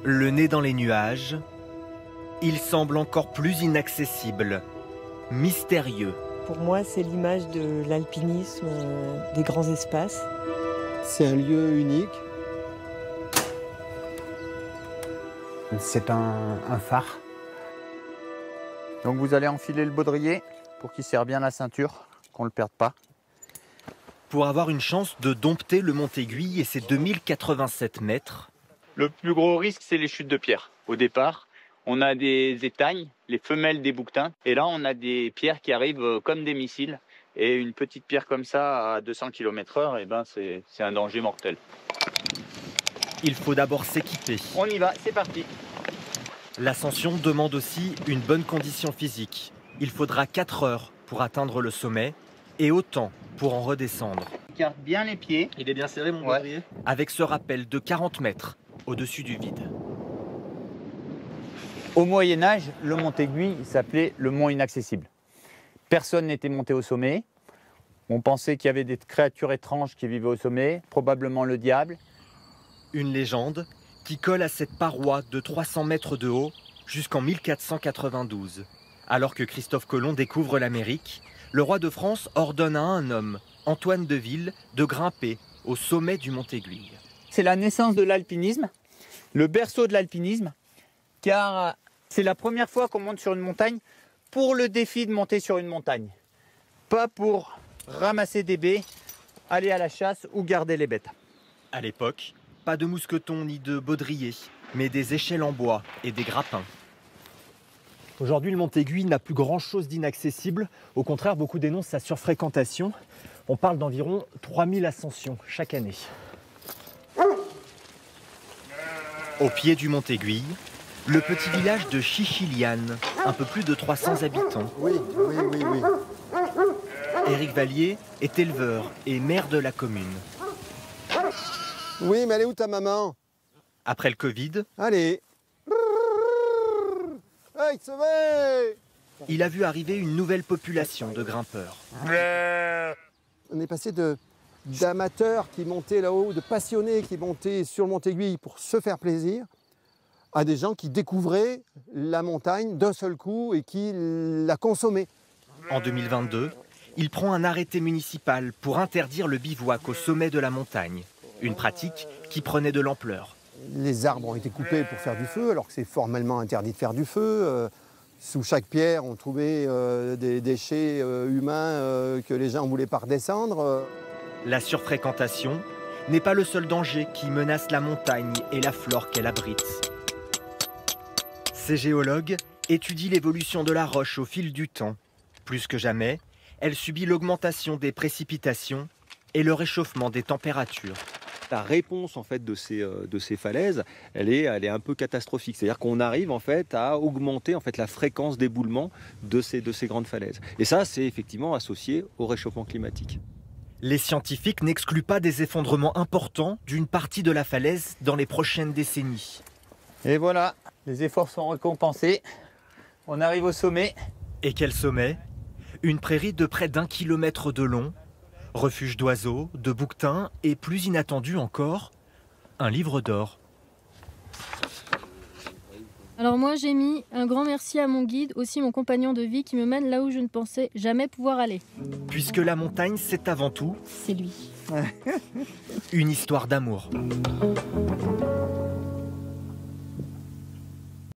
Le nez dans les nuages, il semble encore plus inaccessible, mystérieux. Pour moi, c'est l'image de l'alpinisme, des grands espaces. C'est un lieu unique. C'est un phare. Donc vous allez enfiler le baudrier pour qu'il serre bien la ceinture, qu'on ne le perde pas. Pour avoir une chance de dompter le Mont Aiguille et ses 2087 mètres. Le plus gros risque, c'est les chutes de pierres. Au départ, on a des étaignes, les femelles des bouquetins. Et là, on a des pierres qui arrivent comme des missiles. Et une petite pierre comme ça, à 200 km/h, eh ben, c'est un danger mortel. Il faut d'abord s'équiper. On y va, c'est parti. L'ascension demande aussi une bonne condition physique. Il faudra 4 heures pour atteindre le sommet et autant pour en redescendre. Garde bien les pieds. Il est bien serré, mon baudrier. Avec ce rappel de 40 mètres au-dessus du vide. Au Moyen-Âge, le Mont Aiguille s'appelait le Mont Inaccessible. Personne n'était monté au sommet. On pensait qu'il y avait des créatures étranges qui vivaient au sommet, probablement le diable. Une légende qui colle à cette paroi de 300 mètres de haut jusqu'en 1492. Alors que Christophe Colomb découvre l'Amérique, le roi de France ordonne à un homme, Antoine de Ville, de grimper au sommet du Mont Aiguille. C'est la naissance de l'alpinisme, le berceau de l'alpinisme, car c'est la première fois qu'on monte sur une montagne pour le défi de monter sur une montagne. Pas pour ramasser des baies, aller à la chasse ou garder les bêtes. À l'époque, pas de mousquetons ni de baudriers, mais des échelles en bois et des grappins. Aujourd'hui, le Mont Aiguille n'a plus grand-chose d'inaccessible. Au contraire, beaucoup dénoncent sa surfréquentation. On parle d'environ 3000 ascensions chaque année. Au pied du Mont Aiguille, le petit village de Chichiliane, un peu plus de 300 habitants. Oui. Éric Vallier est éleveur et maire de la commune. Oui, mais elle est où ta maman? Après le Covid, Allez. Hey, sauvé! il a vu arriver une nouvelle population de grimpeurs. On est passé d'amateurs qui montaient là-haut, de passionnés qui montaient sur le Mont Aiguille pour se faire plaisir, à des gens qui découvraient la montagne d'un seul coup et qui la consommaient. En 2022, il prend un arrêté municipal pour interdire le bivouac au sommet de la montagne. Une pratique qui prenait de l'ampleur. Les arbres ont été coupés pour faire du feu, alors que c'est formellement interdit de faire du feu. Sous chaque pierre, on trouvait des déchets humains que les gens ne voulaient pas redescendre. La surfréquentation n'est pas le seul danger qui menace la montagne et la flore qu'elle abrite. Ces géologues étudient l'évolution de la roche au fil du temps. Plus que jamais, elle subit l'augmentation des précipitations et le réchauffement des températures. La réponse en fait de ces falaises, elle est un peu catastrophique. C'est-à-dire qu'on arrive en fait à augmenter en fait la fréquence d'éboulement de ces grandes falaises. Et ça, c'est effectivement associé au réchauffement climatique. Les scientifiques n'excluent pas des effondrements importants d'une partie de la falaise dans les prochaines décennies. Et voilà, les efforts sont récompensés. On arrive au sommet. Et quel sommet? Une prairie de près d'1 kilomètre de long, refuge d'oiseaux, de bouquetins et plus inattendu encore, un livre d'or. Alors moi j'ai mis un grand merci à mon guide, aussi mon compagnon de vie qui me mène là où je ne pensais jamais pouvoir aller. Puisque la montagne c'est avant tout... C'est lui. une histoire d'amour.